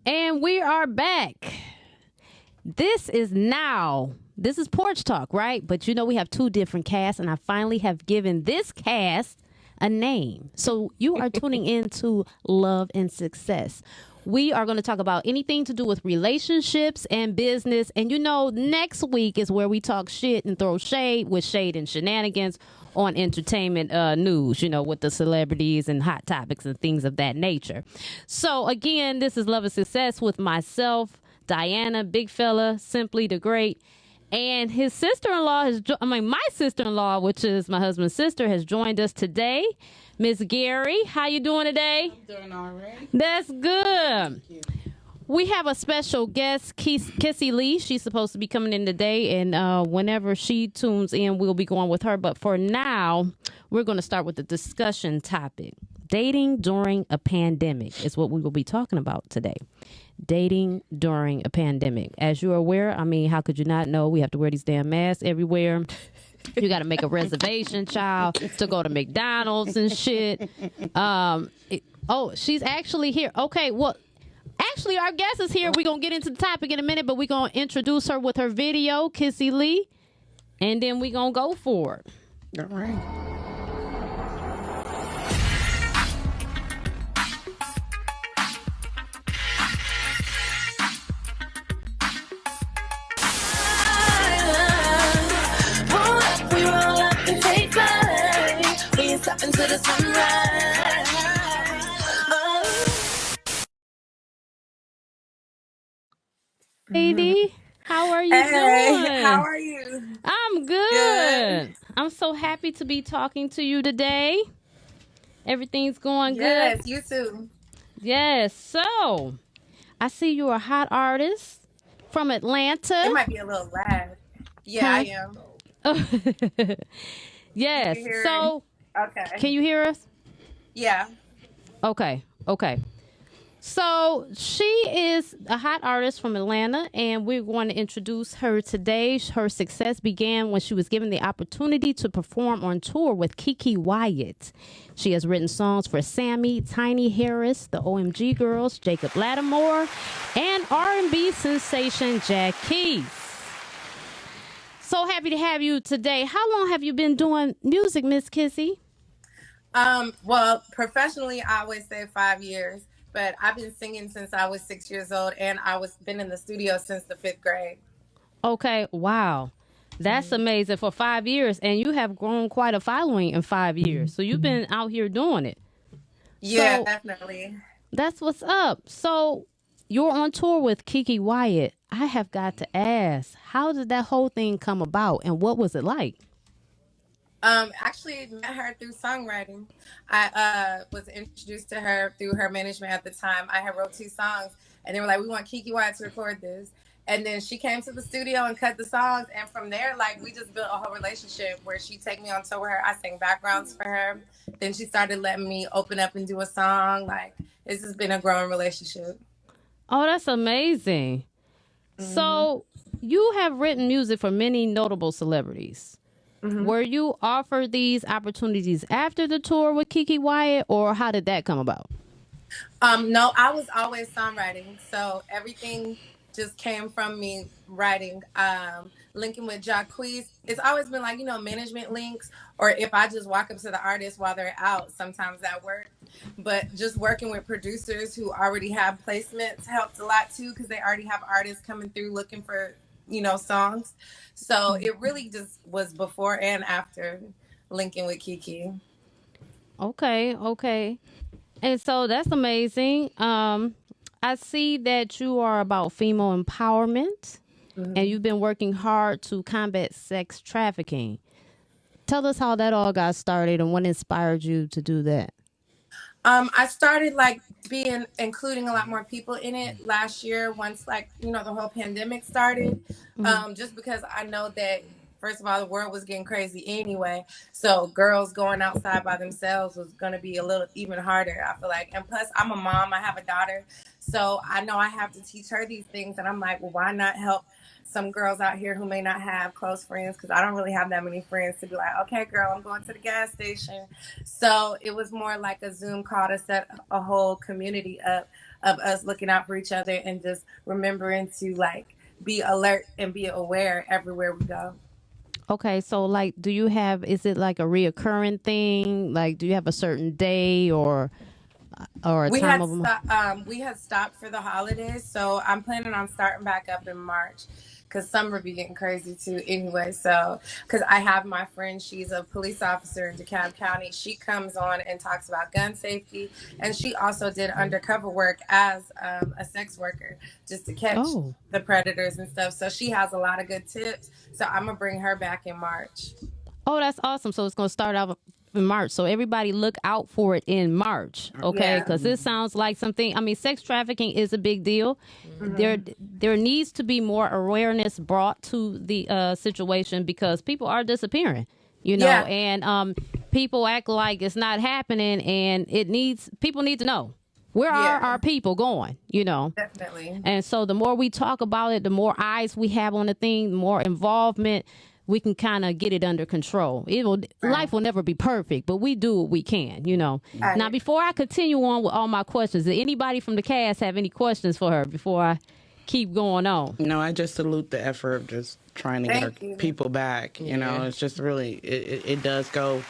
And we are back. This is Porch Talk, right? But we have two different casts, and I finally have given this cast a name. So you are tuning into Love and Success. We are going to talk about anything to do with relationships and business. And next week is where we talk shit and throw shade with shade and shenanigans on entertainment news, with the celebrities and hot topics and things of that nature. So again, this is Love and Success with myself, Diana, Big Fella, Simply the Great. And his sister-in-law my sister-in-law, which is my husband's sister, has joined us today. Miss Gary, how you doing today? I'm doing all right. That's good. We have a special guest, Kissy Lee. She's supposed to be coming in today, and whenever she tunes in, we'll be going with her. But for now, we're going to start with the discussion topic. Dating during a pandemic is what we will be talking about today. Dating during a pandemic. As you're aware, how could you not know? We have to wear these damn masks everywhere. You got to make a reservation, child, to go to McDonald's and shit. She's actually here. Okay, well, actually, our guest is here. We're going to get into the topic in a minute, but we're going to introduce her with her video, Kissy Lee, and then we're going to go for it. All right. Up into the sunrise. Lady, how are you doing? How are you? I'm good. I'm so happy to be talking to you today. Everything's going good. Yes, you too. Yes. So, I see you're a hot artist from Atlanta. It might be a little loud. Yeah, I am. Yes. So. Okay. Can you hear us? Yeah. Okay. So she is a hot artist from Atlanta, and we're going to introduce her today. Her success began when she was given the opportunity to perform on tour with Keke Wyatt. She has written songs for Sammy, Tiny Harris, the OMG Girls, Jacob Lattimore, and R&B sensation Jack Keys. So happy to have you today. How long have you been doing music, Miss Kissy? Well, professionally, I always say 5 years, but I've been singing since I was 6 years old, and been in the studio since the 5th grade. Okay, wow. That's amazing for 5 years, and you have grown quite a following in 5 years. So you've been out here doing it. Yeah, definitely. That's what's up. So you're on tour with Keke Wyatt. I have got to ask, how did that whole thing come about, and what was it like? Actually met her through songwriting. I was introduced to her through her management at the time. I had wrote 2 songs, and they were like, we want Keke Wyatt to record this. And then she came to the studio and cut the songs. And from there, we just built a whole relationship where she'd take me on tour with her. I sang backgrounds for her. Then she started letting me open up and do a song. This has been a growing relationship. Oh, that's amazing. So you have written music for many notable celebrities. Were you offered these opportunities after the tour with Keke Wyatt, or how did that come about? No, I was always songwriting. So everything just came from me writing. Linking with Jacquees, it's always been management links, or if I just walk up to the artist while they're out, sometimes that works. But just working with producers who already have placements helped a lot too, because they already have artists coming through looking for songs. So it really just was before and after linking with Keke. Okay. And so that's amazing. I see that you are about female empowerment, and you've been working hard to combat sex trafficking. Tell us how that all got started and what inspired you to do that. I started including a lot more people in it last year once the whole pandemic started. Just because I know that, first of all, the world was getting crazy anyway. So girls going outside by themselves was going to be a little even harder, I feel like. And plus, I'm a mom. I have a daughter. So I know I have to teach her these things. And I'm like, well, why not help some girls out here who may not have close friends? Because I don't really have that many friends to be like, okay, girl, I'm going to the gas station. So it was more like a Zoom call to set a whole community up of us looking out for each other and just remembering to like be alert and be aware everywhere we go. Okay, so like, is it like a reoccurring thing? Like, do you have a certain day or a time of month? We had stopped for the holidays, so I'm planning on starting back up in March because summer be getting crazy too anyway. So, because I have my friend, she's a police officer in DeKalb County. She comes on and talks about gun safety, and she also did undercover work as a sex worker just to catch the predators and stuff. So she has a lot of good tips. So I'm gonna bring her back in March. Oh, that's awesome. So it's gonna start out in March. So everybody look out for it in March, okay? Because this sounds like something. I mean, sex trafficking is a big deal. There needs to be more awareness brought to the situation because people are disappearing, you know, and people act like it's not happening, and people need to know. Where are our people going, you know? Definitely. And so the more we talk about it, the more eyes we have on the thing, the more involvement, we can kind of get it under control. Life will never be perfect, but we do what we can, you know. Right. Now, before I continue on with all my questions, does anybody from the cast have any questions for her before I keep going on? No, I just salute the effort of just trying to get our people back. You know, it's just really, it does go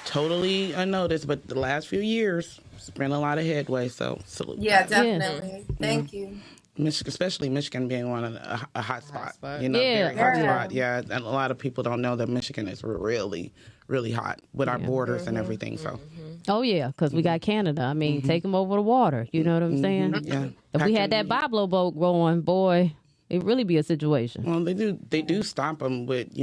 totally unnoticed, but the last few years, it's been a lot of headway, so salute. Yeah, definitely. Thank you. Michigan, especially Michigan being one of a hot spot, you know, very hot spot. Yeah, and a lot of people don't know that Michigan is really, really hot with our borders and everything. So, oh yeah, because we got Canada. I mean, take them over the water. You know what I'm saying? Yeah. If we had that Boblo boat going, boy, it'd really be a situation. Well, they do stop them with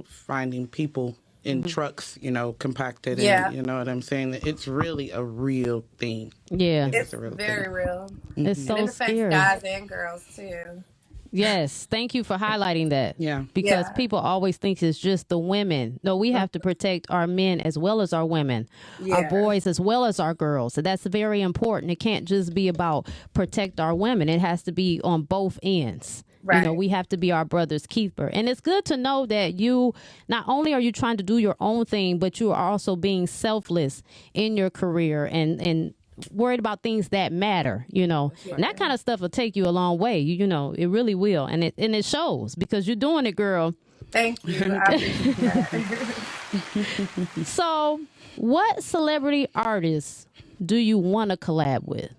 finding people in trucks, compacted. And, you know what I'm saying? It's really a real thing. Yeah. It's very real. It's so and it affects scary. guys and girls, too. Yes. Thank you for highlighting that. Yeah. Because people always think it's just the women. No, we have to protect our men as well as our women, our boys as well as our girls. So that's very important. It can't just be about protect our women. It has to be on both ends. Right. You know, we have to be our brother's keeper. And it's good to know that you, not only are you trying to do your own thing, but you are also being selfless in your career and worried about things that matter, you know. And that kind of stuff will take you a long way. You know, it really will. And it shows because you're doing it, girl. Thank you. I appreciate that. So what celebrity artists do you want to collab with?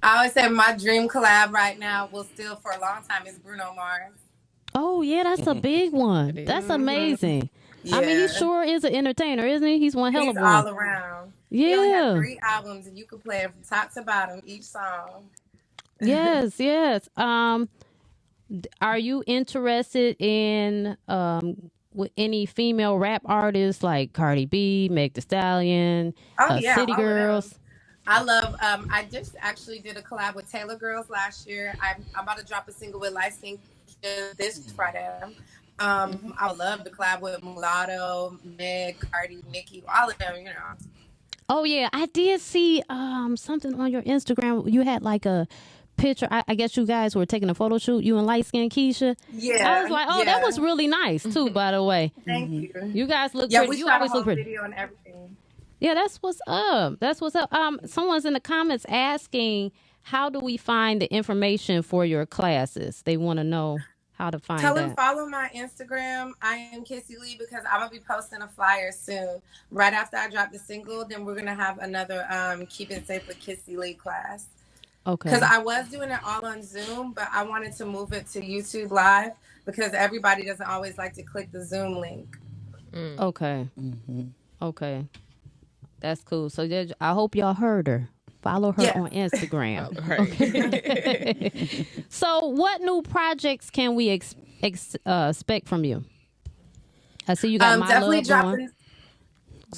I always say my dream collab right now will still for a long time is Bruno Mars. Oh, yeah, that's a big one. That's amazing. Yeah. I mean, he sure is an entertainer, isn't he? He's one hell of one. He's all around. Yeah. He only has 3 albums, and you can play it from top to bottom, each song. Yes, yes. Are you interested in with any female rap artists like Cardi B, Meg Thee Stallion, City Girls? I love, I just actually did a collab with Taylor Girls last year. I'm about to drop a single with Light Skin this Friday. I would love to collab with Mulatto, Meg, Cardi, Nicki, all of them, you know. Oh, yeah. I did see something on your Instagram. You had like a picture. I guess you guys were taking a photo shoot, you and Light Skin Keisha. Yeah. I was like, that was really nice, too, by the way. Thank you. You guys look pretty. You always look pretty. Video and everything. Yeah, that's what's up. That's what's up. Someone's in the comments asking, how do we find the information for your classes? They want to know how to find Tell that. them follow my Instagram. I am Kissy Lee because I'm gonna be posting a flyer soon. Right after I drop the single, then we're gonna have another Keep It Safe with Kissy Lee class. Okay. Because I was doing it all on Zoom, but I wanted to move it to YouTube Live because everybody doesn't always like to click the Zoom link. Okay. Okay. That's cool. So I hope y'all heard her. Follow her on Instagram. Okay. So what new projects can we expect from you? I see you got My Love going.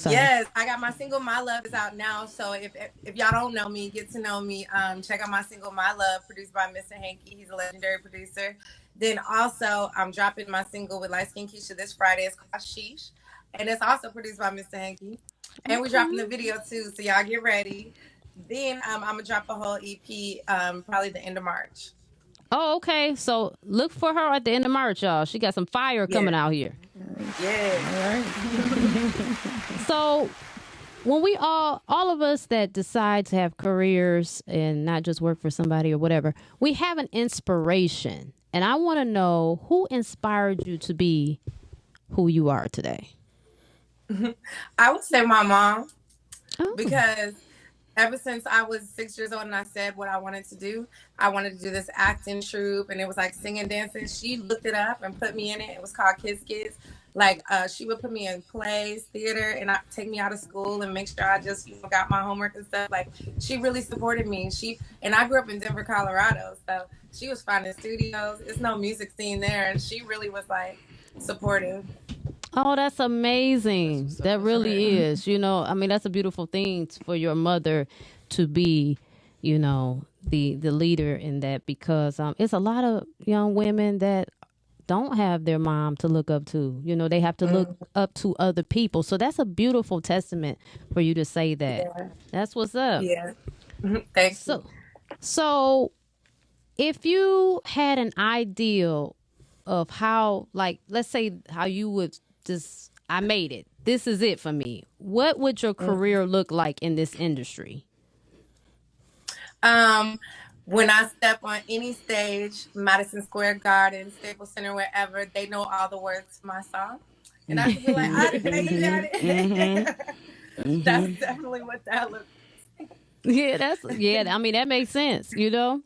Yes, I got my single My Love is out now. So if y'all don't know me, get to know me. Check out my single My Love, produced by Mr. Hankey. He's a legendary producer. Then also I'm dropping my single with Light Skin Keisha this Friday. It's called Sheesh. And it's also produced by Mr. Hankey. And we're dropping the video too, so y'all get ready. Then I'm gonna drop a whole EP probably the end of March. Oh, okay. So look for her at the end of March, y'all. She got some fire coming out here. Yeah. All right. So when we all of us that decide to have careers and not just work for somebody or whatever, we have an inspiration. And I want to know who inspired you to be who you are today. I would say my mom, Oh. because ever since I was 6 years old and I said what I wanted to do, I wanted to do this acting troupe, and it was like singing, dancing. She looked it up and put me in it. It was called Kids Kids. Like she would put me in plays, theater, and take me out of school and make sure I just got my homework and stuff. Like she really supported me. And I grew up in Denver, Colorado, so she was finding studios. There's no music scene there, and she really was like supportive. Oh, that's amazing. That really is. You know, I mean, that's a beautiful thing for your mother to be, you know, the leader in that, because it's a lot of young women that don't have their mom to look up to. You know, they have to look up to other people. So that's a beautiful testament for you to say that. Yeah. That's what's up. Yeah. Thanks. So if you had an ideal of how, like, let's say how you would just, I made it, this is it for me, what would your career look like in this industry? When I step on any stage, Madison Square Garden, Staples Center, wherever, they know all the words to my song. And I can be like, I think you got it. That's definitely what that looks like. Yeah, I mean, that makes sense, you know?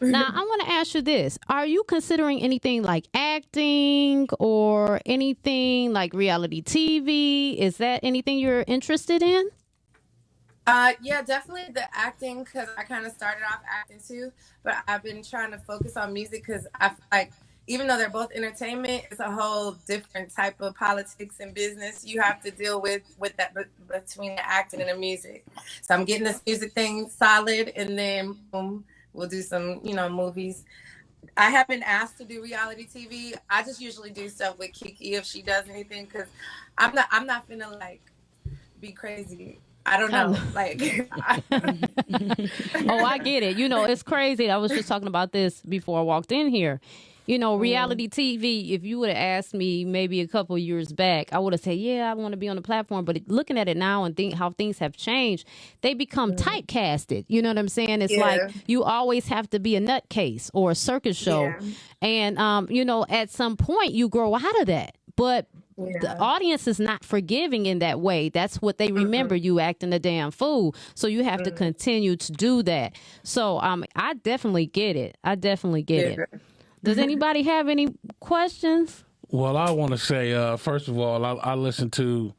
Now, I want to ask you this. Are you considering anything like acting or anything like reality TV? Is that anything you're interested in? Yeah, definitely the acting, because I kind of started off acting too, but I've been trying to focus on music because I feel like even though they're both entertainment, it's a whole different type of politics and business you have to deal with that between the acting and the music. So I'm getting this music thing solid, and then boom, we'll do some, movies. I have been asked to do reality TV. I just usually do stuff with Kiki if she does anything, because I'm not finna like be crazy. I don't know. Oh, I get it. It's crazy. I was just talking about this before I walked in here. Reality TV, if you would have asked me maybe a couple years back, I would have said, yeah, I want to be on the platform. But looking at it now and think how things have changed, they become typecasted. You know what I'm saying? It's like you always have to be a nutcase or a circus show. Yeah. And, at some point you grow out of that. But the audience is not forgiving in that way. That's what they remember, you acting a damn fool. So you have to continue to do that. So I definitely get it. It. Does anybody have any questions? Well, I want to say, first of all, I listened to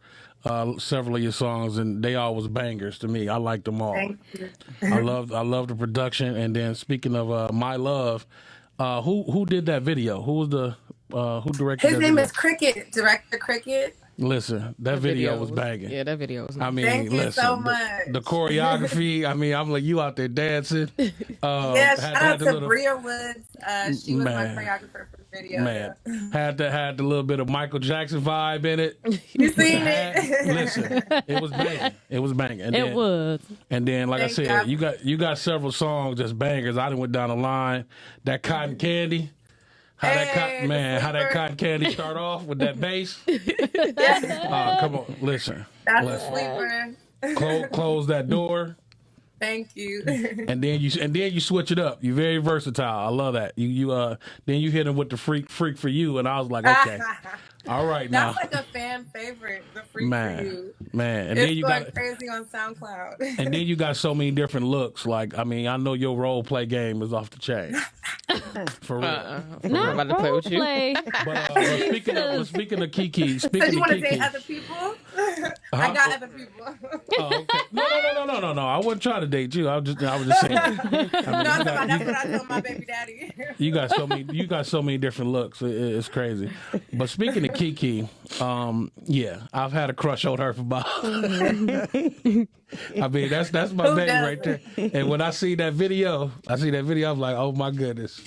several of your songs, and they all was bangers to me. I liked them all. Thank you. I love the production. And then speaking of My Love, who did that video? Who was the who directed His that name video? is Cricket, Director Cricket. Listen, that video was banging. Yeah, that video was nice. I mean, Thank you so much. The choreography, I mean, I'm like, you out there dancing. Yeah, shout out to Bria Woods. She was my choreographer for the video. Man, had the little bit of Michael Jackson vibe in it. You seen it? Listen, it was banging. It was banging. And it was. And then, like Thank I said, God. you got several songs that's bangers. I done went down the line. That Cotton Candy. How that cotton candy start off with that bass? Come on, listen. That's a sleeper. Close that door. Thank you. And then you switch it up. You're very versatile. I love that. Then you hit him with the freak for you, and I was like, okay, all right now. That's like a fan favorite, the freak for you. Man, and it's then you going got crazy on SoundCloud. And then you got so many different looks. Like, I mean, I know your role play game is off the chain. For real. Not about to play with you. But speaking of Kiki, So you want to date other people? I got other people. Oh, okay. No. I wasn't trying to date you. I was just saying. That's what I told my baby daddy. You got so many different looks. It's crazy. But speaking of Kiki, I've had a crush on her for about. I mean, that's my baby right there. And when I see that video, I'm like, oh my goodness.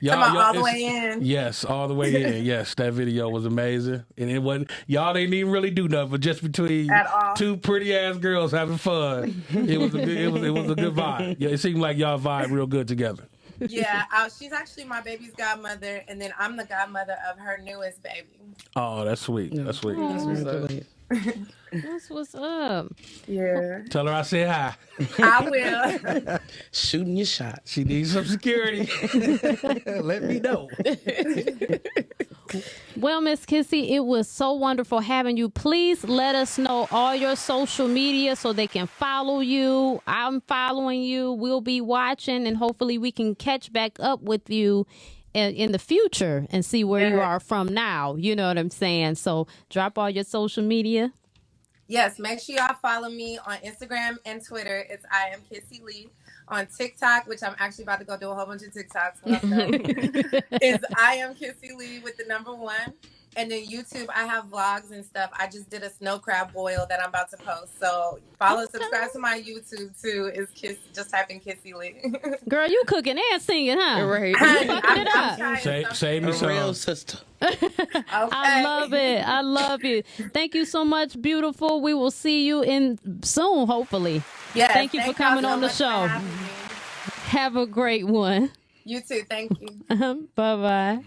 Y'all all the way in. Yes, all the way in. Yes, that video was amazing, and it wasn't. Y'all didn't even really do nothing, but just between two pretty ass girls having fun, it was a good vibe. Yeah, it seemed like y'all vibe real good together. Yeah, she's actually my baby's godmother, and then I'm the godmother of her newest baby. Oh, that's sweet. That's sweet. That's That's what's up. Yeah. Tell her I said hi. I will. Shooting your shot. She needs some security. Let me know. Well, Miss Kissy, it was so wonderful having you. Please let us know all your social media so they can follow you. I'm following you. We'll be watching, and hopefully we can catch back up with you in the future and see where you are from now. You know what I'm saying? So drop all your social media. Yes, make sure y'all follow me on Instagram and Twitter. It's I am Kissy Lee. On TikTok, which I'm actually about to go do a whole bunch of TikToks. It's I am Kissy Lee with the number 1. And then YouTube, I have vlogs and stuff. I just did a snow crab boil that I'm about to post. So follow, subscribe to my YouTube too. Is just type in Kissy Lee. Girl, you cooking and singing, huh? Right. You fucking it up. Save me some. Real sister. Okay. I love it. I love it. Thank you so much, beautiful. We will see you soon, hopefully. Yes, thank you for coming on the show. Have a great one. You too. Thank you. Bye-bye.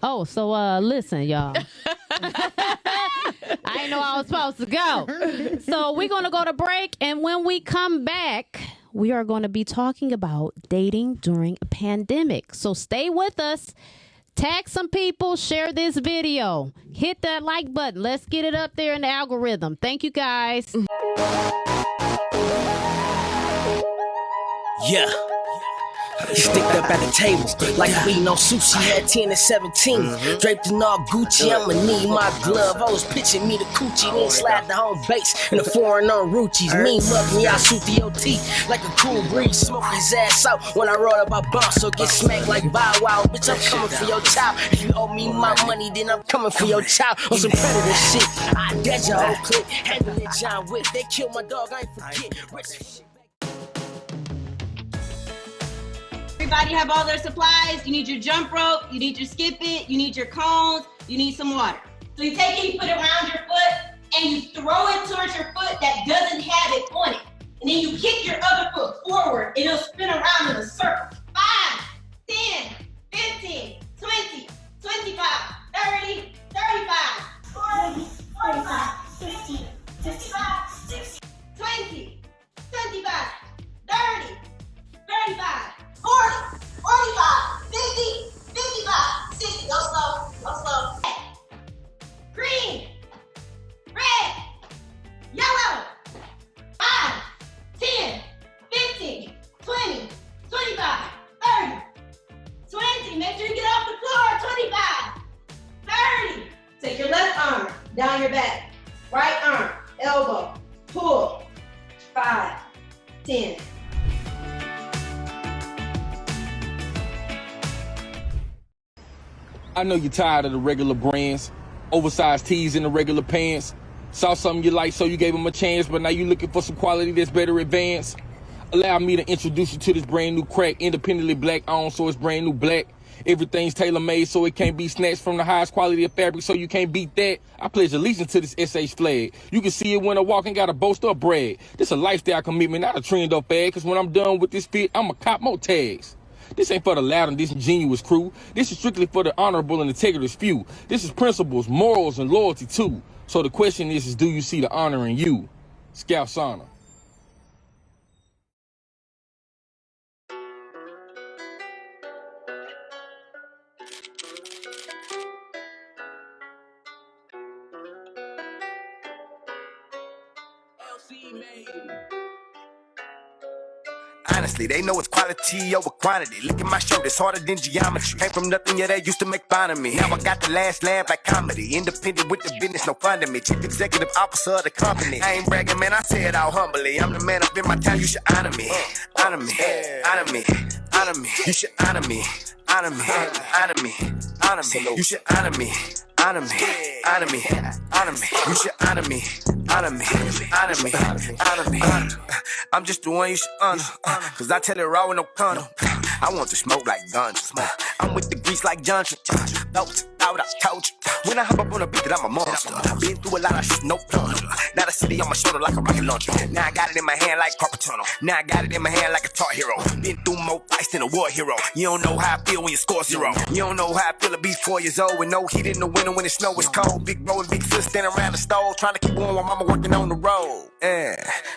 Oh, so listen, y'all. I didn't know I was supposed to go. So we're going to go to break, and when we come back, we are going to be talking about dating during a pandemic. So stay with us. Tag some people, share this video, hit that like button. Let's get it up there in the algorithm. Thank you, guys. Yeah. Sticked up at the table, like we eating on sushi at 10 and 17. Draped in all Gucci, I'ma need my glove. I was pitching me the coochie, then slide the home base in the foreign on Ruchis. Mean mug me, I shoot the OT like a cool breeze. Smoke his ass out when I roll up my bounce, so get smacked like Bow Wow. Bitch, I'm coming for your child. If you owe me my money, then I'm coming for your child. On some predator shit, I dead your whole clique. Handle it, John Wick. They killed my dog, I ain't forget. Rich. Everybody have all their supplies. You need your jump rope, you need your skip it, you need your cones, you need some water. So you take it, you put it around your foot, and you throw it towards your foot that doesn't have it on it. And then you kick your other foot forward, and it'll spin around in a circle. 5, 10, 15, 20, 25, 30, 35, 40, 45, 50, 55, 60, 20, 25, 30, 35, 40, 45, 50, 55, 60. Go slow, go slow. Green, red, yellow. 5, 10, 15, 20, 25, 30, 20. Make sure you get off the floor. 25, 30. Take your left arm down your back. Right arm, elbow, pull. 5, 10. I know you're tired of the regular brands, oversized tees in the regular pants. Saw something you like, so you gave them a chance, but now you're looking for some quality that's better advanced. Allow me to introduce you to this brand new crack, independently black owned, so it's brand new black. Everything's tailor-made, so it can't be snatched from the highest quality of fabric, so you can't beat that. I pledge allegiance to this SH flag. You can see it when I walk, and got a boast or brag. This a lifestyle commitment, not a trend or fad, cause when I'm done with this fit, I'ma cop more tags. This ain't for the loud and disingenuous crew. This is strictly for the honorable and integrous few. This is principles, morals, and loyalty too. So the question is do you see the honor in you? Scout Sauna. Honestly, they know it's quality over quantity. Look at my shirt, it's harder than geometry. Came from nothing, yeah, they used to make fun of me. Now I got the last laugh like comedy. Independent with the business, no fun to me. Chief executive officer of the company. I ain't bragging, man, I say it all humbly. I'm the man up in my town, you should honor me. Honor me, honor me, honor me. You should honor me, honor me, honor me, honor me. You should honor me. Honor me, honor me, honor me. You should honor me, honor me, honor me, honor me. I'm just the one you should honor, cause I tell it raw with no condom. I want to smoke like guns. I'm with the grease like Johnson. Thoughts out, I told you. When I hop up on a beat that I'm a monster. Been through a lot of shit, no plunger. Now the city on my shoulder like a rocket launcher. Now I got it in my hand like carpet tunnel. Now I got it in my hand like a tar hero. Been through more fights than a war hero. You don't know how I feel when you score 0. You don't know how I feel to be 4 years old with no heat in the winter when the snow is cold. Big bro and big sis standing around the stove trying to keep warm while mama working on the road. Yeah,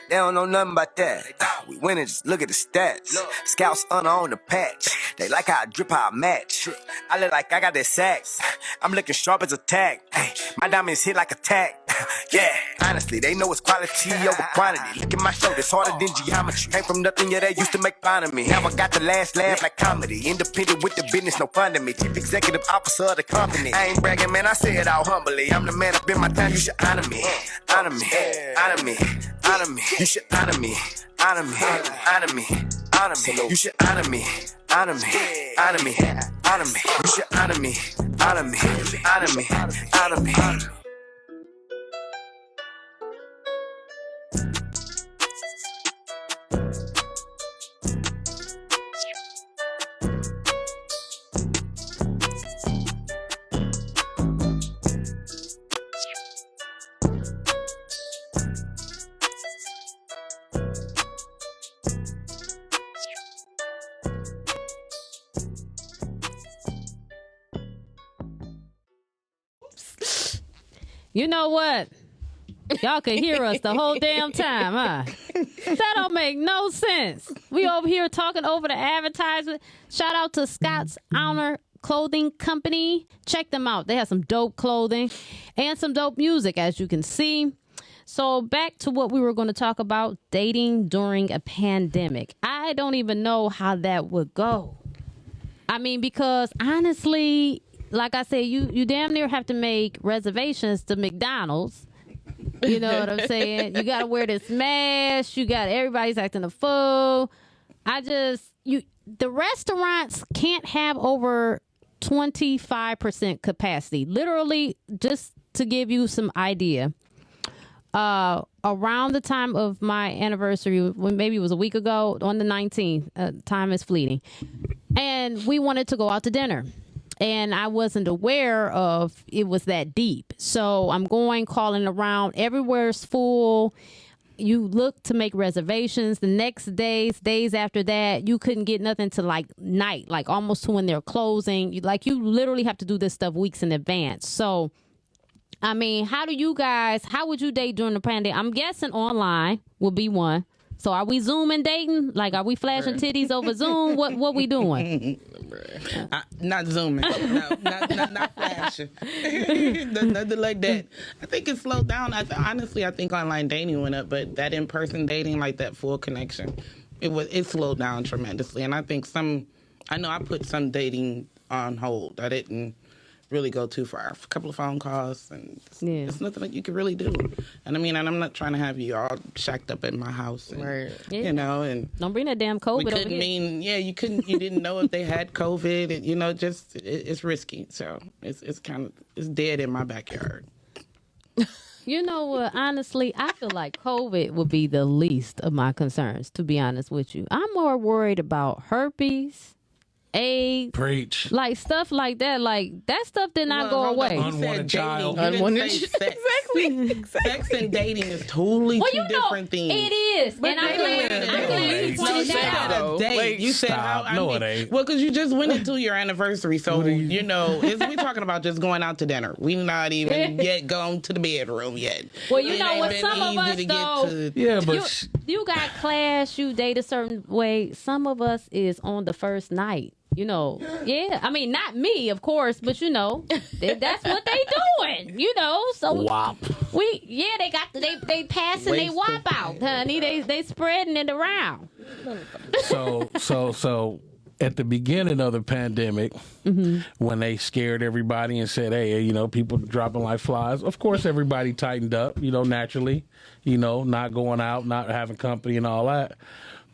they don't know nothing about that. We win and just look at the stats. Scouts on the patch. They like how I drip, how I match. I look like I got that sacks. I'm looking sharp as a tack. My diamonds hit like a tack. Yeah, honestly, they know it's quality over quantity. Look at my shoulders, harder than geometry. Came from nothing, yeah, they used to make fun of me. Now I got the last laugh like comedy. Independent with the business, no fun to me. Chief executive officer of the company. I ain't bragging, man, I say it all humbly. I'm the man up in my time, you should honor me. Honor me, honor me, honor me. You should honor me, honor me, honor me, honor me. You should honor me, honor me, honor me, honor me. You should honor me, honor me, honor me, honor me. You know what? Y'all can hear us the whole damn time, huh? That don't make no sense. We over here talking over the advertisement. Shout out to Scott's Honor Clothing Company. Check them out. They have some dope clothing and some dope music, as you can see. So back to what we were going to talk about, dating during a pandemic. I don't even know how that would go. I mean, because honestly, like I said, you damn near have to make reservations to McDonald's. You know what I'm saying? You got to wear this mask. Everybody's acting a fool. The restaurants can't have over 25% capacity. Literally, just to give you some idea, around the time of my anniversary, when maybe it was a week ago, on the 19th, time is fleeting, and we wanted to go out to dinner. And I wasn't aware of it was that deep. So I'm calling around. Everywhere's full. You look to make reservations. The next days after that, you couldn't get nothing to like night, like almost to when they're closing. You literally have to do this stuff weeks in advance. So, I mean, how would you date during the pandemic? I'm guessing online will be one. So are we Zooming dating? Like, are we flashing titties over Zoom? What we doing? Not Zooming. No, not flashing. Nothing like that. I think it slowed down. Honestly, I think online dating went up, but that in-person dating, like that full connection, it slowed down tremendously. And I think I know I put some dating on hold. I didn't really go too far. A couple of phone calls, and it's nothing that you can really do. And I mean, and I'm not trying to have you all shacked up in my house, and, you know, and don't bring that damn COVID over here. You didn't know if they had COVID, and it's risky. So it's dead in my backyard. You know what? Honestly, I feel like COVID would be the least of my concerns, to be honest with you. I'm more worried about herpes, AIDS, preach, like stuff like that. Like that stuff did not go away. Unwanted child, unwanted exactly. Sex and dating is totally two different things. It is, but and I'm glad you pointed that out. You said how? No, it ain't. Well, because you just went into your anniversary, so we're talking about just going out to dinner. We're not even yet gone to the bedroom yet. Well, you know what? Some of us though, you got class. You date a certain way. Some of us is on the first night. You know, I mean, not me, of course, but that's what they doing. So WAP. They passing they WAP out, honey. They spreading it around. So at the beginning of the pandemic, when they scared everybody and said, hey, people dropping like flies, of course everybody tightened up, naturally, not going out, not having company and all that.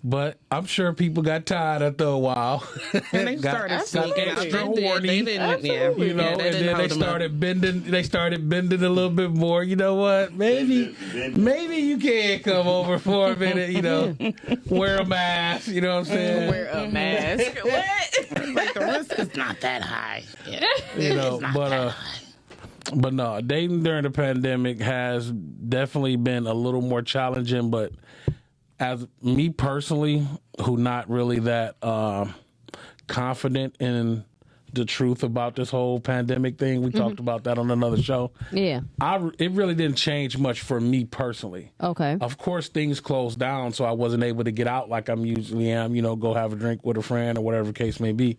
But I'm sure people got tired after a while. And they started sneaking extra horny. And then they started bending. They started bending a little bit more. You know what? Maybe you can come over for a minute. Wear a mask. You know what I'm saying? Wear a mask. What? It's like the risk is not that high. Yeah. You know, It's not that high. But no, dating during the pandemic has definitely been a little more challenging. But as me personally, who not really that confident in the truth about this whole pandemic thing, we talked about that on another show. Yeah. It really didn't change much for me personally. Okay. Of course, things closed down, so I wasn't able to get out like I'm usually am, you know, go have a drink with a friend or whatever the case may be.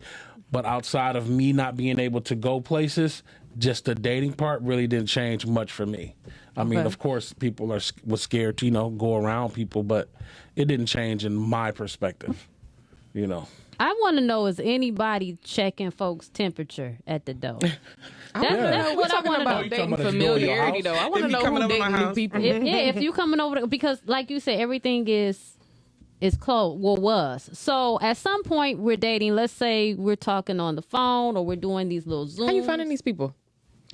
But outside of me not being able to go places, just the dating part really didn't change much for me. I mean, of course, people was scared to, you know, go around people, but it didn't change in my perspective, you know. I want to know, is anybody checking folks' temperature at the door? That's what I want to know. Dating familiarity, though. I want to know who dating new people. If you coming over, because like you said, everything is closed. Well, was. So at some point we're dating. Let's say we're talking on the phone or we're doing these little Zooms. How you finding these people?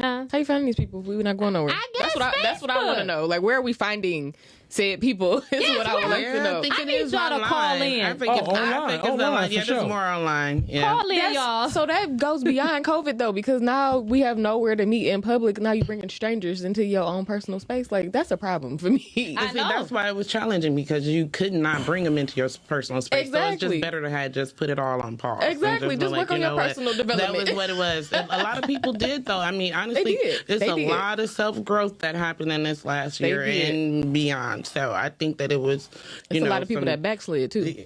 Huh? How you finding these people if we're not going nowhere? I guess that's what I want to know. Like, where are we finding said people? Is what I would like to know. I need y'all to call in. I think it's online. Yeah, sure. it's more online. Yeah. Call in, y'all. So that goes beyond COVID, though, because now we have nowhere to meet in public. Now you're bringing strangers into your own personal space. Like, that's a problem for me. I know. That's why it was challenging, because you could not bring them into your personal space. Exactly. So it's just better to have just put it all on pause. Exactly. Just work on your personal development. That was what it was. A lot of people did, though. I mean, honestly, it's a lot of self-growth that happened in this last year and beyond. So I think that it was, a lot of people that backslid, too.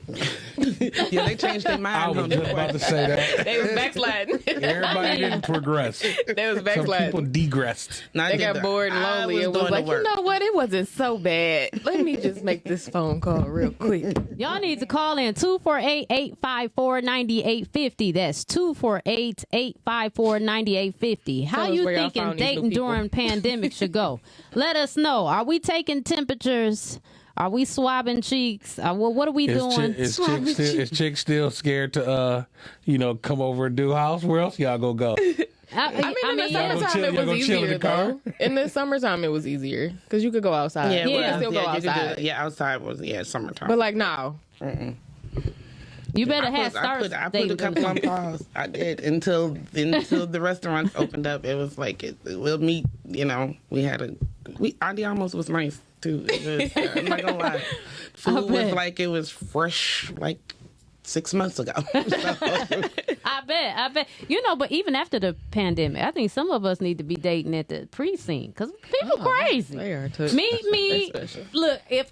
Yeah, they changed their mind. I was just about to say that. They was backsliding. Everybody didn't progress. They was backsliding. Some people degressed. They got bored and lonely and was like, you know what? It wasn't so bad. Let me just make this phone call real quick. Y'all need to call in 248-854-9850. That's 248-854-9850. How you thinking dating during pandemic should go? Let us know. Are we taking temperatures? Are we swabbing cheeks? What are we doing? Is chick still scared to, come over and do house? Where else y'all gonna go? I mean, in the summertime, it was easier, though. In the summertime, it was easier, because you could go outside. Yeah, you could still go outside. Outside was, summertime. But, like, now. You better have stars. I put a couple on pause. I did until the restaurants opened up. It was like, we'll meet, Auntie almost was nice, too. I'm not gonna lie. Food was like, it was fresh, like 6 months ago. I bet. But even after the pandemic, I think some of us need to be dating at the precinct, because people crazy. They are too. Me. Look, if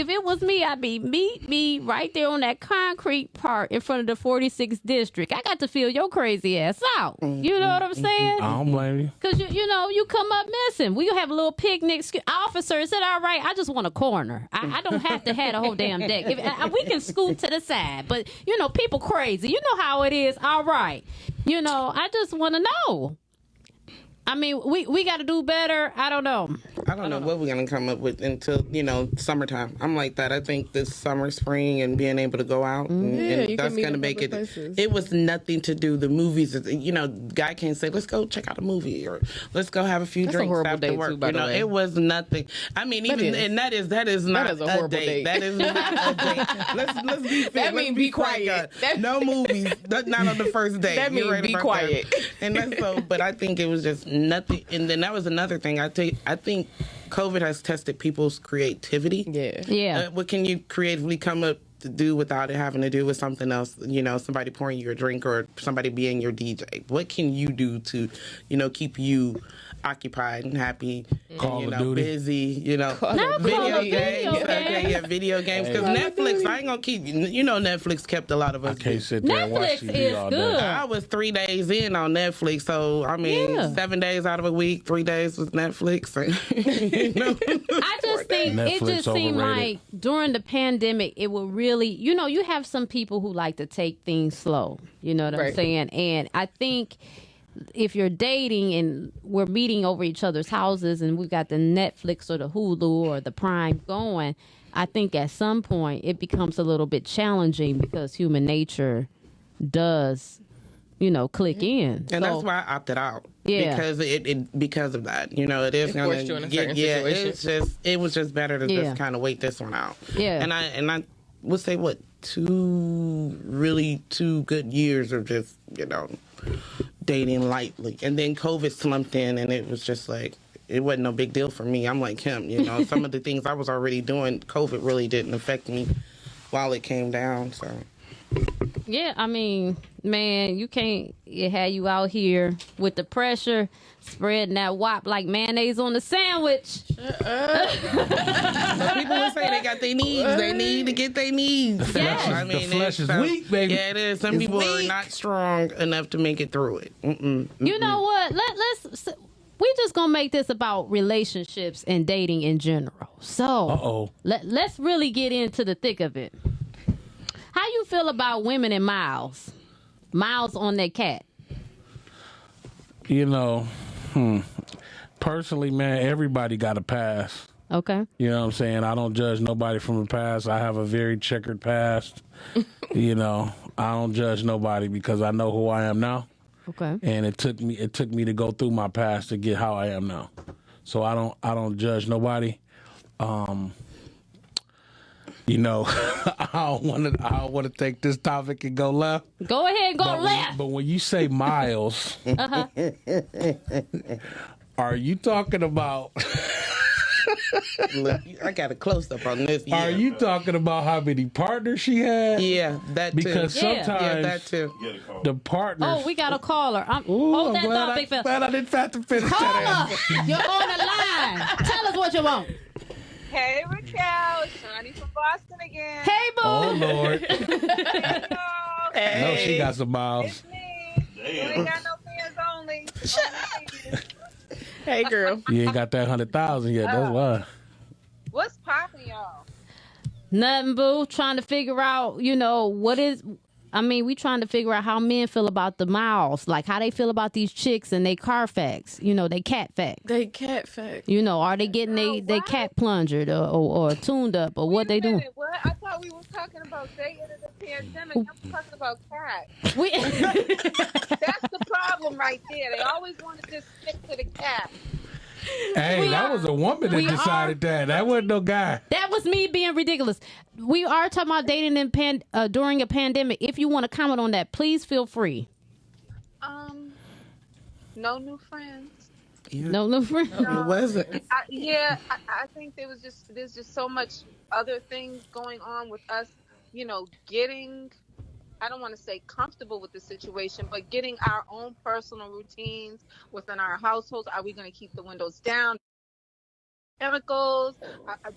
it was me, I'd be meet me right there on that concrete part in front of the 46th district. I got to feel your crazy ass out. You know what I'm saying? I don't blame you. Because you come up missing. We have a little picnic. Officer said, all right, I just want a corner. I don't have to have a whole damn deck. We can scoot to the side, but people crazy. You know how it is. All right. I just want to know. I mean, we got to do better. I don't know. I don't know what we're going to come up with until, summertime. I'm like that. I think this summer, spring, and being able to go out, and that's going to make it. Places. It was nothing to do. The movies, guy can't say, let's go check out a movie, or let's go have a few drinks after work. Too, by the way. It was nothing. I mean, that is not a horrible date. That is not a date. Let's be fair. That means be quiet. No movies. Not on the first date. That means be quiet. And that's so. But I think it was just nothing. And then that was another thing. I think COVID has tested people's creativity. Yeah. What can you creatively come up to do without it having to do with something else? Somebody pouring you a drink or somebody being your DJ. What can you do to, keep you occupied and happy, Call of Duty. Busy, video games. Because Netflix, I ain't gonna keep, Netflix kept a lot of us. I can't sit there and watch TV all day. Good. I was 3 days in on Netflix, so 7 days out of a week, 3 days was Netflix. I just think Netflix it just seemed like during the pandemic, it would really, you have some people who like to take things slow. You know what I'm saying? And I think if you're dating and we're meeting over each other's houses and we've got the Netflix or the Hulu or the Prime going, I think at some point it becomes a little bit challenging, because human nature does, click in. And that's why I opted out. Yeah. Because of that. It is going to get, it was just better to just kind of wait this one out. Yeah. And I would say, 2 good years of just, dating lightly. And then COVID slumped in, and it was just like, it wasn't no big deal for me. I'm like him, Some of the things I was already doing, COVID really didn't affect me while it came down, so. Yeah, I mean, man, it had you out here with the pressure, spreading that wop like mayonnaise on the sandwich. People would say they got their needs. They need to get their needs. Yeah. The flesh is weak, baby. Yeah, it is. Some people are not strong enough to make it through it. You know what? We just gonna make this about relationships and dating in general. So, let's really get into the thick of it. How you feel about women and miles on their cat? Personally, man, everybody got a pass. Okay. You know what I'm saying? I don't judge nobody from the past. I have a very checkered past. I don't judge nobody because I know who I am now. Okay. And it took me to go through my past to get how I am now. So I don't judge nobody. I don't want to take this topic and go left. Go ahead and go left. But when you say miles, are you talking about? Look, I got a close up on this. Are you talking about how many partners she had? Yeah, that too. Because sometimes that too. The partners. Oh, we got a caller. Hold that thought, big fella. Glad I didn't have to finish Caller, you're on the line. Tell us what you want. Hey, Raquel. It's Shani from Boston again. Hey, boo. Oh, Lord. Hey. No, she got some miles. It's me. You ain't got no fans only. Hey, girl. You ain't got that 100,000 yet. That's why. What's popping, y'all? Nothing, boo. Trying to figure out, we trying to figure out how men feel about the miles, like how they feel about these chicks and they Carfax, they cat fax. They cat fax. Are they getting they cat plungered or tuned up or what they doing? What? I thought we were talking about dating in the pandemic. I'm talking about cats. That's the problem right there. They always want to just stick to the cat. Hey, that was a woman that decided that. That wasn't no guy. That was me being ridiculous. We are talking about dating in during a pandemic. If you want to comment on that, please feel free. No new friends. Yeah. No new friends. No. It wasn't. I think there's just so much other things going on with us. Getting. I don't want to say comfortable with the situation, but getting our own personal routines within our households. Are we going to keep the windows down? Chemicals.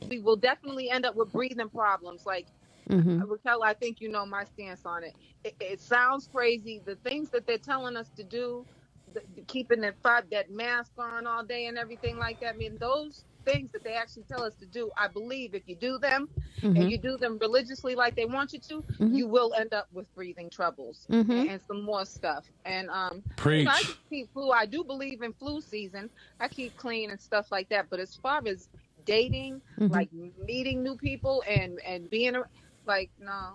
We will definitely end up with breathing problems. Like, Raquel, I think you know my stance on it. It sounds crazy. The things that they're telling us to do, keeping that mask on all day and everything like that. I mean, those things that they actually tell us to do, I believe if you do them and you do them religiously like they want you to, you will end up with breathing troubles and some more stuff. And Preach. I keep flu. I do believe in flu season. I keep clean and stuff like that. But as far as dating, like meeting new people and being like, no.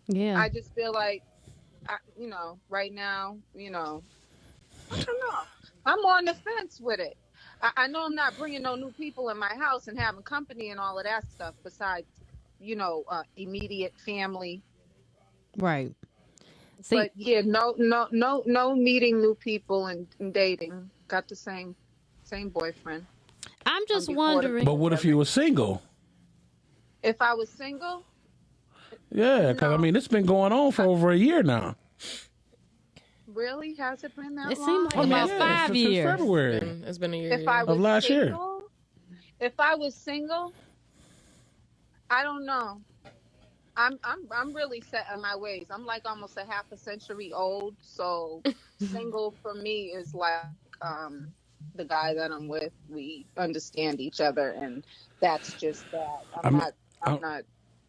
Yeah. I just feel like, right now, I don't know. I'm on the fence with it. I know I'm not bringing no new people in my house and having company and all of that stuff besides, immediate family. Right. See, but yeah, no meeting new people and dating. Got the same boyfriend. I'm just wondering. But what if you were single? If I was single? Yeah, because it's been going on for over a year now. Really? Has it been that long? It seemed like about 5 years. Since February. It's been a year. Of last year. If I was single, I don't know. I'm really set in my ways. I'm like almost a half a century old. So single for me is like the guy that I'm with. We understand each other, and that's just that.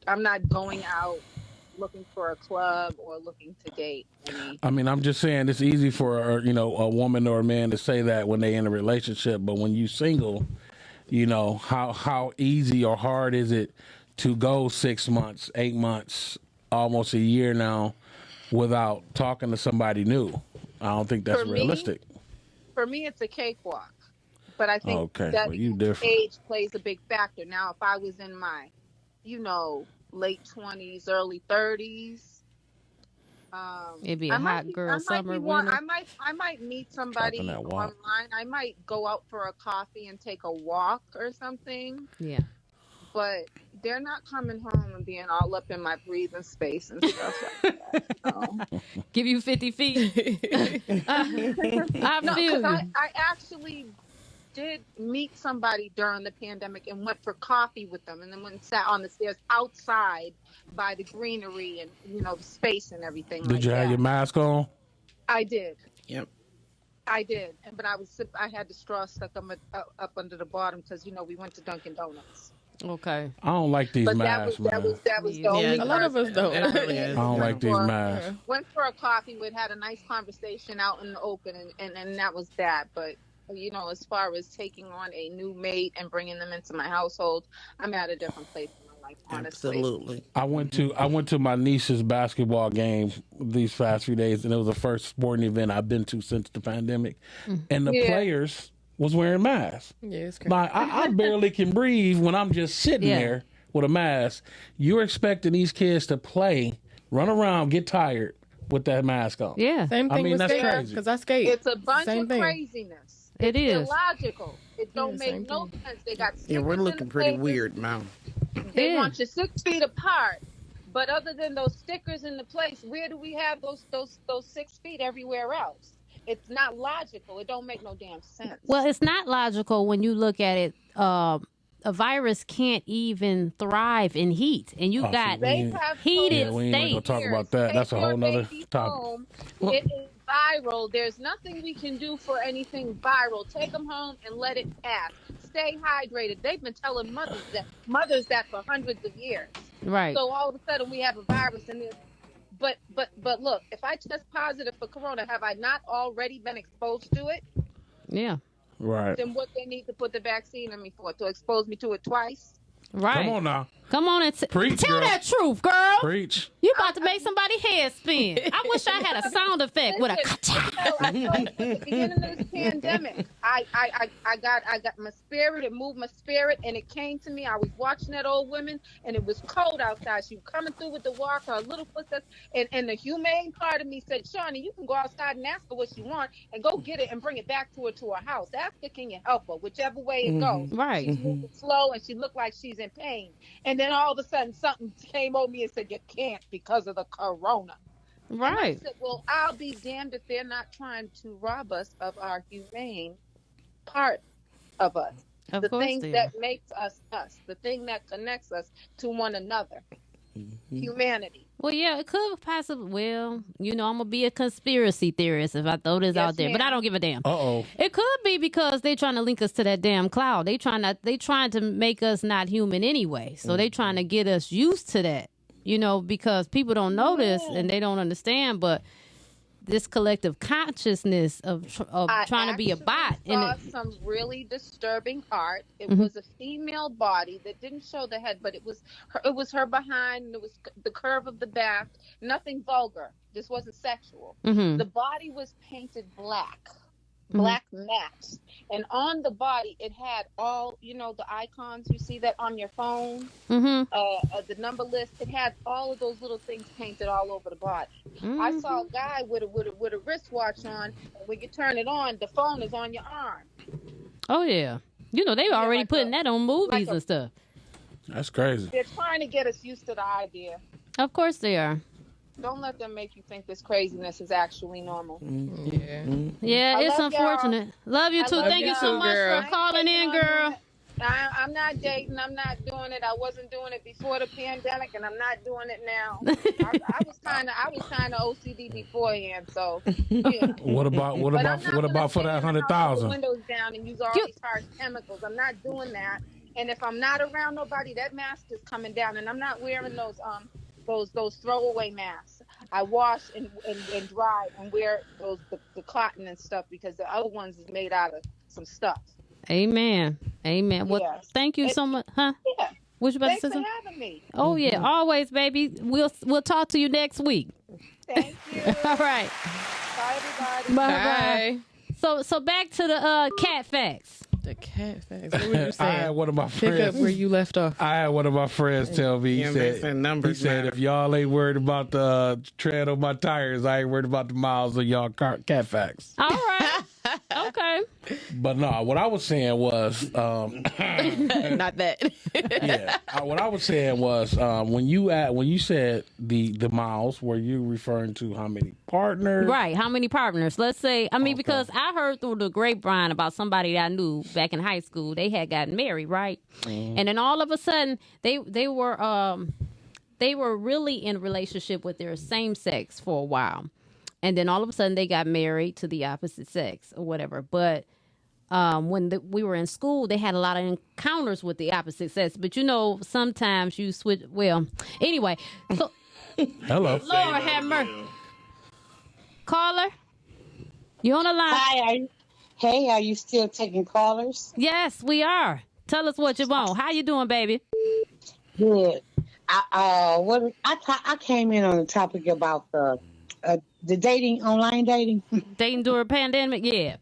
I'm not going out looking for a club or looking to date. I'm just saying it's easy for a woman or a man to say that when they in a relationship, but when you single, how easy or hard is it to go 6 months, 8 months, almost a year now without talking to somebody new? I don't think that's realistic. For me, it's a cakewalk, but I think that age plays a big factor. Now, if I was in my, late 20s, early 30s. It'd be a hot girl summer, winter. I might meet somebody online. I might go out for a coffee and take a walk or something. Yeah. But they're not coming home and being all up in my breathing space and stuff like that. So. Give you 50 feet. I actually did meet somebody during the pandemic and went for coffee with them, and then went and sat on the stairs outside by the greenery and the space and everything. Did you have your mask on? I did. Yep. I did, but I had the straw stuck up under the bottom because we went to Dunkin' Donuts. Okay. I don't like these masks, that was the only. A lot of us don't. I don't like these masks. Went for a coffee. We had a nice conversation out in the open, and that was that. But as far as taking on a new mate and bringing them into my household, I'm at a different place in my life. Honestly. Absolutely. I went to my niece's basketball game these past few days, and it was the first sporting event I've been to since the pandemic, and the players was wearing masks. Yeah, it's crazy. Like, I barely can breathe when I'm just sitting there with a mask. You're expecting these kids to play, run around, get tired with that mask on. Yeah. Same thing with that's skating, crazy. because I skate. It's a bunch of craziness. It is illogical. It don't make no sense. They got we're looking pretty weird now. They want you 6 feet apart, but other than those stickers in the place, where do we have those 6 feet everywhere else? It's not logical. It don't make no damn sense. Well, it's not logical when you look at it. A virus can't even thrive in heat, and you got heated we ain't gonna talk about that. That's a whole nother topic. It is viral. There's nothing we can do for anything viral. Take them home and let it pass. Stay hydrated. They've been telling mothers that for hundreds of years. Right. So all of a sudden we have a virus in this. But look, if I test positive for corona, have I not already been exposed to it? Yeah. Right. Then what they need to put the vaccine in me for? To expose me to it twice? Right. Come on now. Come on and Preach, tell girl. that truth, girl. Preach. You about to make somebody's head spin. I wish I had a sound effect with a I told you at the beginning of this pandemic, I got my spirit. It moved my spirit, and it came to me. I was watching that old woman, and it was cold outside. She was coming through with the walker, her little footsteps, and the humane part of me said, Shawnee, you can go outside and ask her what she wants, and go get it and bring it back to her house. Ask her, can you help her? Whichever way it goes. Right. She's moving slow, and she looked like she's in pain. And then all of a sudden, something came over me and said, you can't because of the corona. Right. And I said, well, I'll be damned if they're not trying to rob us of our humane part of us. Of the course thing that makes us us. The thing that connects us to one another. Humanity. Well, yeah, it could possibly. Well, I'm gonna be a conspiracy theorist if I throw this out there, but I don't give a damn. It could be because they trying to link us to that damn cloud. They trying to make us not human anyway. So they trying to get us used to that. Because people don't know this and they don't understand, but this collective consciousness of trying to be a bot. I saw some really disturbing art. It was a female body that didn't show the head, but it was her behind, and it was the curve of the back. Nothing vulgar. This wasn't sexual. The body was painted black matte, and on the body it had all the icons you see that on your phone, the number list. It had all of those little things painted all over the body. I saw a guy with a wristwatch on, and when you turn it on, the phone is on your arm. Oh yeah, they already putting that on movies and stuff. That's crazy. They're trying to get us used to the idea. Of course they are. Don't let them make you think this craziness is actually normal. Yeah, it's unfortunate. Y'all. Love you too. Thank you so much for calling in, girl. I'm not dating. I'm not doing it. I wasn't doing it before the pandemic, and I'm not doing it now. I was kind of OCD beforehand. So yeah. What about for that 100,000? Windows down and use all these harsh chemicals. I'm not doing that. And if I'm not around nobody, that mask is coming down, and I'm not wearing those throwaway masks. I wash and dry and wear the cotton and stuff, because the other ones is made out of some stuff. Amen. Well, thank you so much, huh? Yeah. What you about Thanks to say? for having me. Oh yeah, always, baby. We'll talk to you next week. Thank you. All right. Bye, everybody. Bye. So back to the cat facts. The cat facts. What were you saying? I had one of my Pick friends. up where you left off. I had one of my friends tell me, he said, if y'all ain't worried about the tread on my tires, I ain't worried about the miles of y'all cat facts. All right. Okay. But no, what I was saying was, Not that. yeah. What I was saying was, when you said the miles, were you referring to how many partners? Right. How many partners? Let's say, because I heard through the grapevine about somebody that I knew back in high school. They had gotten married, right? Mm. And then all of a sudden, they were really in a relationship with their same sex for a while. And then all of a sudden they got married to the opposite sex or whatever. But when we were in school, they had a lot of encounters with the opposite sex. But sometimes you switch. Well, anyway. So, hello. Lord have mercy. Caller, you on the line? Hi. Are you still taking callers? Yes, we are. Tell us what you want. How you doing, baby? Good. I came in on the topic about the dating, online dating. Dating during a pandemic, yeah.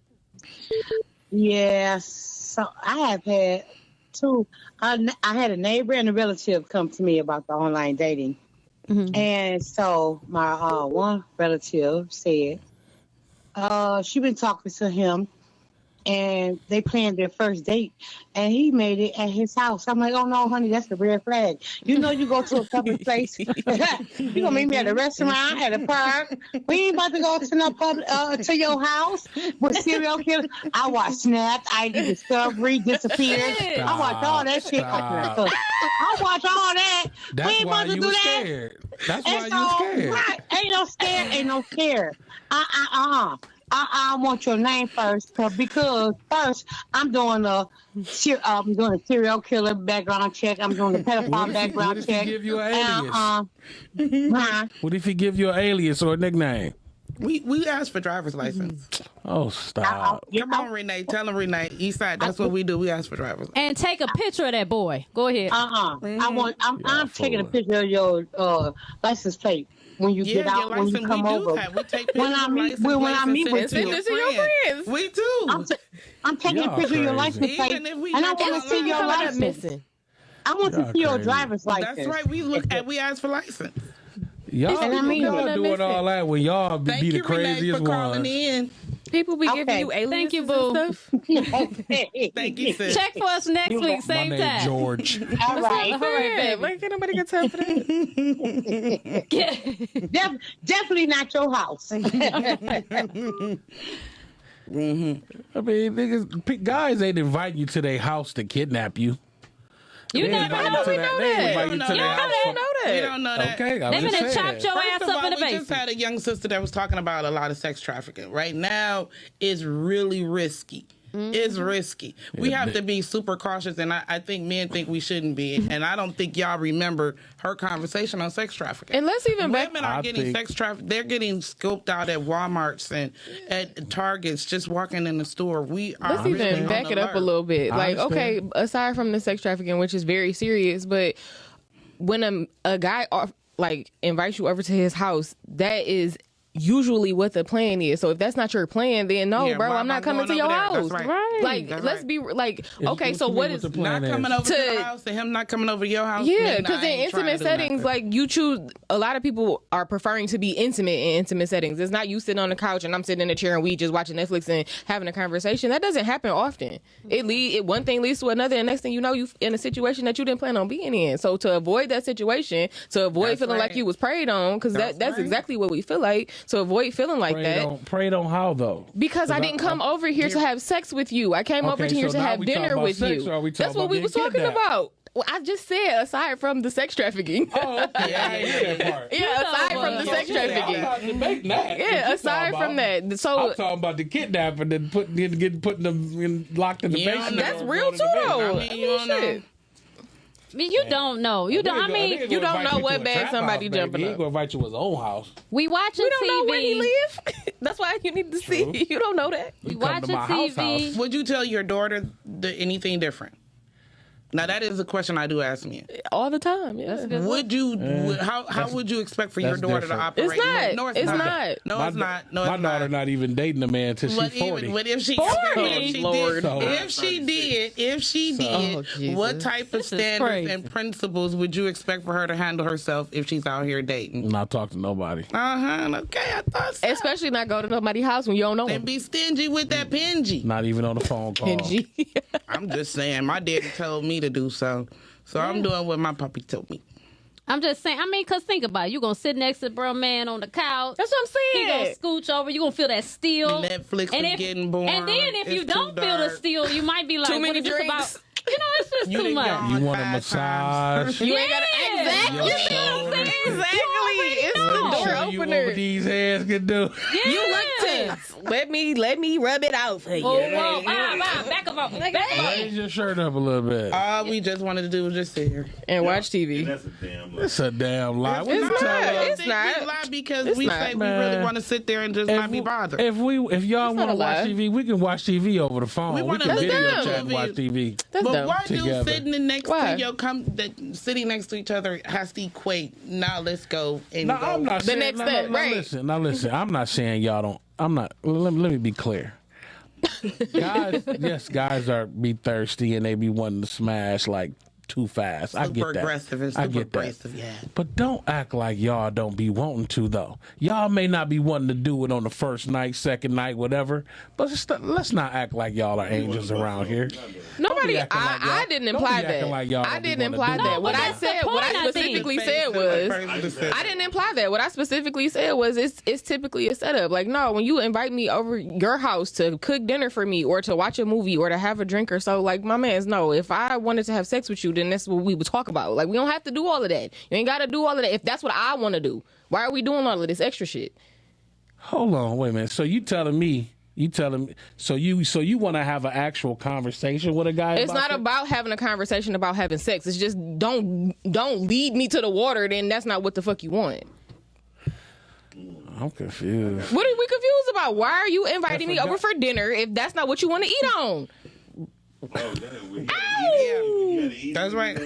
Yeah, so I have had two. I had a neighbor and a relative come to me about the online dating. Mm-hmm. And so my one relative said she been talking to him, and they planned their first date, and he made it at his house. I'm like, oh no, honey, that's a red flag. You go to a public place. You gonna meet me at a restaurant, at a park. We ain't about to go to no public to your house with serial killers. I watch Snapped, ID Discovery, Disappeared. I watch all that shit. I watch all that. That's we ain't why about to you do was that. scared. That's why you was scared. Right. Ain't no scare. I want your name first, because first I'm doing a serial killer background check. I'm doing a pedophile background check. What if he give you an alias? What if he give you an alias or a nickname? We ask for driver's license. Oh, stop. Come on, Renee. Tell him, Renee. Eastside, that's what we do. We ask for driver's license. And take a picture of that boy. Go ahead. Mm-hmm. I'm taking a picture of your license plate. When you get out, when you come over. We take pictures when I meet with send this to your friends. We do. I'm taking a picture of your license plate, and I want to see your license. I want to see your driver's license. That's right. We ask for license. Y'all doing all that when y'all be the craziest ones. People be giving you aliases. Thank you, boo. And stuff. Thank you, sis. Check for us next week, same My time. name George. All right. All right, babe. Like, ain't nobody got time for that. Definitely not your house. Mm-hmm. I mean, niggas, guys ain't inviting you to their house to kidnap you. You never know. We know that. We don't know that. Okay, they been chopped your ass up in the basement. We just basement. had a young sister that was talking about a lot of sex trafficking. Right now, it's really risky. Mm-hmm. It's risky. We have to be super cautious, and I think men think we shouldn't be. And I don't think y'all remember her conversation on sex trafficking. And let's even women are getting sex trafficked. They're getting scoped out at Walmarts and at Targets, just walking in the store. Let's even back it up a little bit. Like, okay, aside from the sex trafficking, which is very serious, but when a guy invites you over to his house, that is usually what the plan is. So if that's not your plan, then no, bro, I'm not coming to your house. Right. Like, let's be like, okay, so what is not coming over to your house and him not coming over to your house? Yeah, because in intimate settings, like, you choose, a lot of people are preferring to be intimate in intimate settings. It's not you sitting on the couch and I'm sitting in a chair and we just watching Netflix and having a conversation. That doesn't happen often. One thing leads to another, and next thing you know, you in a situation that you didn't plan on being in. So to avoid that situation, to avoid feeling like you was preyed on, because that's exactly what we feel like. So avoid feeling like that. Preyed on how, though? Because I didn't come over here to have sex with you. I came over here to have dinner with you. That's what we were talking about. Well, I just said aside from the sex trafficking. Oh, okay. Yeah, aside from the sex trafficking. Yeah, aside from that. So I'm talking about the kidnapping and getting put them locked in the basement. That's real too, though. Shit. I mean, you don't know. You don't. I mean, you don't know what bag somebody jumping up. He gonna invite you to his own house. We watching TV. We don't know where he live. That's why you need to see. You don't know that. We watching TV. Would you tell your daughter anything different? Now that is a question I do ask men all the time. Yeah. Would you? How would you expect for your daughter to operate? It's not. No, it's not. No, it's not. No, my daughter not even dating a man until she's 40. But if she, if she did, what type of standards and principles would you expect for her to handle herself if she's out here dating? Not talk to nobody. Okay, I thought so. Especially not go to nobody's house when you don't know them. And be stingy with that pingy. Not even on the phone call. Pingy. I'm just saying, my daddy told me to do so. So I'm doing what my puppy told me. I'm just saying, because think about it. You're going to sit next to the bro man on the couch. That's what I'm saying. He going to scooch over. You're going to feel that steel. Netflix is getting boring. And then if you don't feel the steel, you might be like, too many what is drinks. This about? It's just too much. You want a massage. You ain't got to... Exactly. You see what I'm saying? Exactly. It's the door You opener. what these hands can do. Yeah. You look tense. Let me rub it out for you. Whoa. Back up. Raise your shirt up a little bit. All we just wanted to do was just sit here and watch TV. That's a damn lie. It's a damn lie. It's not. We lie because we say we really want to sit there and just not be bothered. If y'all want to watch TV, we can watch TV over the phone. We can video chat and watch TV. But why do together. sitting next to each other has to equate? Now let's go and No, go. I'm not The saying, next step, right? Listen. I'm not saying y'all don't. I'm not. Let me be clear. Guys be thirsty and they be wanting to smash like too fast. I get that. Aggressive and super abrasive, yeah. But don't act like y'all don't be wanting to though. Y'all may not be wanting to do it on the first night, second night, whatever. But let's not act like y'all are angels around here. Nobody. I didn't imply that. I didn't imply that. What I specifically said was I didn't imply that. What I specifically said was it's typically a setup. Like, no, when you invite me over your house to cook dinner for me or to watch a movie or to have a drink or so, like, my man's no. If I wanted to have sex with you, then that's what we would talk about. Like, we don't have to do all of that. You ain't got to do all of that if that's what I want to do. Why are we doing all of this extra shit? Hold on, wait a minute. So you telling me? So you want to have an actual conversation with a guy? It's not about having a conversation about having sex. It's just don't lead me to the water. Then that's not what the fuck you want. I'm confused. What are we confused about? Why are you inviting me over for dinner if that's not what you want to eat on? That's right.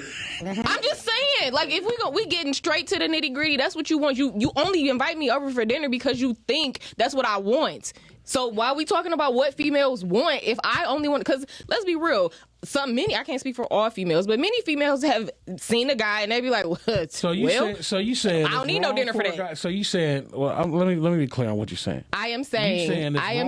I'm just saying, like, if we getting straight to the nitty gritty, that's what you want. You only invite me over for dinner because you think that's what I want. So why are we talking about what females want if I only want? Because let's be real, I can't speak for all females, but many females have seen a guy and they be like, what? So you saying I don't need no dinner for that. Guy, so you saying? Well, let me be clear on what you're saying. I am saying. I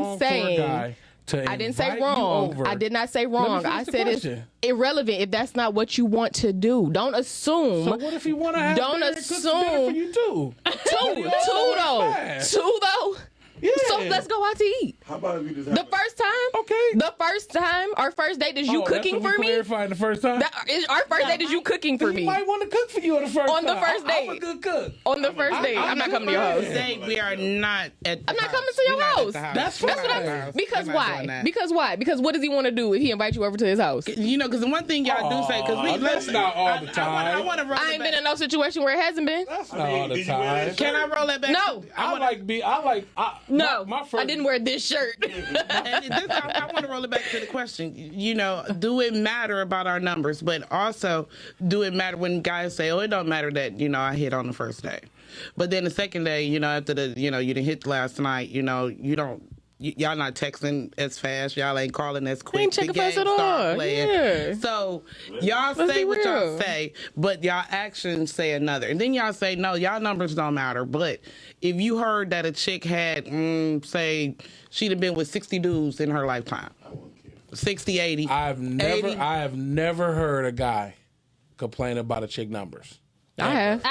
didn't say wrong. I did not say wrong. I said it's irrelevant if that's not what you want to do. Don't assume. So what if you want to have don't assume for you too? Two though. Yeah. So let's go out to eat. How about we just the first time? Okay. The first time, our first date is you cooking for me. The first time. Our first date is you cooking for me. You might want to cook for you on the first on time. the first date. I'm a good cook. On the first date, I'm not coming to your house. We are not at. I'm not coming to your house. That's what I'm. Because why? Because why? Because what does he want to do if he invites you over to his house? You know, because the one thing y'all do say, because that's not all the time. I ain't been in no situation where it hasn't been. That's not all the time. Can I roll that back? No. I didn't wear this shirt. I want to roll it back to the question. You know, do it matter about our numbers? But also, do it matter when guys say, "Oh, it don't matter that I hit on the first day," but then the second day, after you didn't hit last night, you don't. Y'all not texting as fast. Y'all ain't calling as quick. Ain't checking fast at all. Yeah. So y'all say what y'all say, but y'all actions say another. And then y'all say, no, y'all numbers don't matter. But if you heard that a chick had, say, she'd have been with 60 dudes in her lifetime, 60, 80. I have never heard a guy complain about a chick numbers. I have.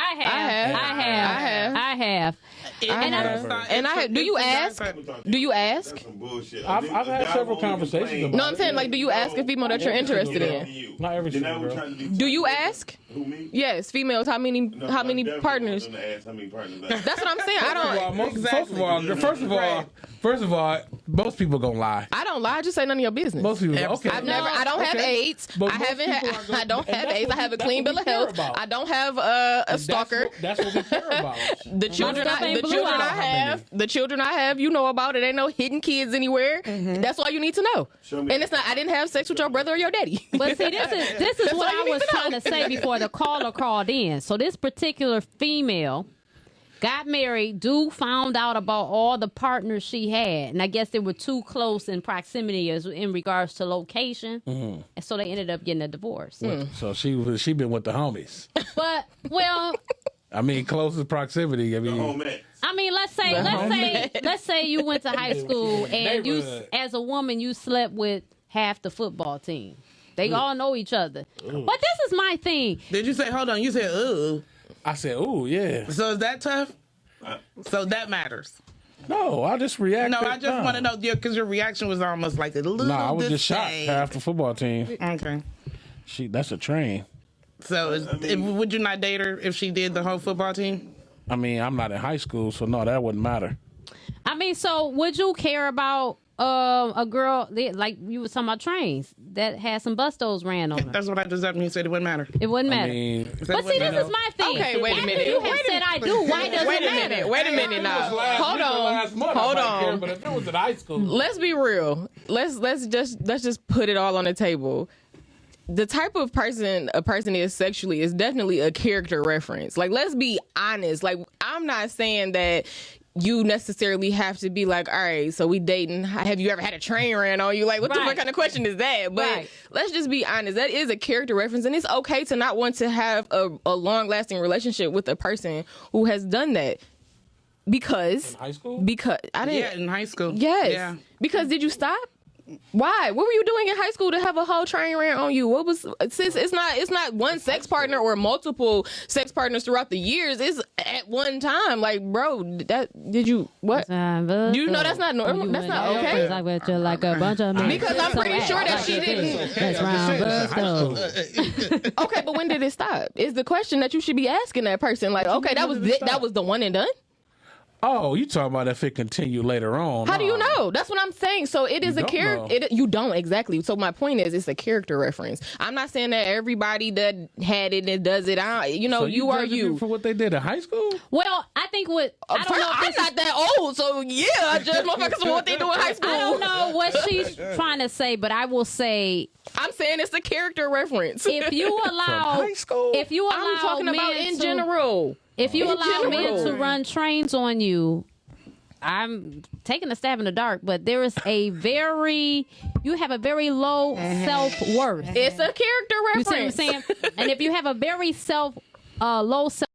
Do you ask? Do you ask? That's some bullshit. I've had several conversations about it. No, I'm saying, like, do you ask a female that you're interested in? Not every single girl. Do you ask? Who, me? Yes, females. How many partners? That's what I'm saying. I don't. First of all, most people gonna lie. I don't don't lie. Just say none of your business. Most people, okay. I don't have AIDS. I don't have AIDS. I have a clean bill of health. I don't have a stalker. That's what we care about. The children I have, you know about it. Ain't no hidden kids anywhere. That's all you need to know. And it's not. I didn't have sex with your brother or your daddy. But see, this is what I was trying to say before the caller called in. So this particular female got married, dude found out about all the partners she had, and I guess they were too close in proximity as in regards to location, and so they ended up getting a divorce. So she been with the homies. But well, I mean, closest proximity. I mean, let's say you went to high school and you, as a woman, you slept with half the football team. They all know each other. But this is my thing. Did you say? Hold on. You said ooh. I said, ooh, yeah. So is that tough? So that matters. No, I just reacted. No, I just want to know, because your reaction was almost like a little. I was just shocked. Half the football team. Okay. That's a train. So would you not date her if she did the whole football team? I mean, I'm not in high school, so no, that wouldn't matter. I mean, so would you care about a girl like you were talking about trains that had some bustos ran on her? That's what I just said. You said it wouldn't matter. It wouldn't matter. But see, this is my thing. Okay, wait a minute. You have said I do. Why does it matter? Wait a minute now. Hold on. But if it was in high school, let's be real. Let's just put it all on the table. The type of person a person is sexually is definitely a character reference. Like, let's be honest. Like, I'm not saying that you necessarily have to be like, all right, so we dating. Have you ever had a train ran on you? Like, what the fuck kind of question is that? But let's just be honest. That is a character reference, and it's okay to not want to have a long-lasting relationship with a person who has done that. Because in high school? Because I didn't. Yeah, in high school. Yes. Yeah. Because did you stop? Why? What were you doing in high school to have a whole train ran on you? What was, since it's not one sex partner or multiple sex partners throughout the years, it's at one time. Like, bro, did you what? You know that's not normal. That's not okay. Like a bunch of men. Because I'm pretty sure that she didn't. Okay, but when did it stop? Is the question that you should be asking that person. Like, okay, that was the one and done. Oh, you talking about if it continued later on? How do you know? That's what I'm saying. So it is a character. You don't exactly. So my point is, it's a character reference. I'm not saying that everybody that had it and does it. So you are you for what they did in high school. Well, I think what I don't know. I'm not that old, so yeah, I judge motherfuckers for what they do in high school. I don't know what she's trying to say, but I will say, I'm saying it's a character reference. If you allow high school, I'm talking about in general. If you allow men to run trains on you, I'm taking a stab in the dark, but you have a very low self-worth. It's a character reference. You see what I'm saying? And if you have a very low self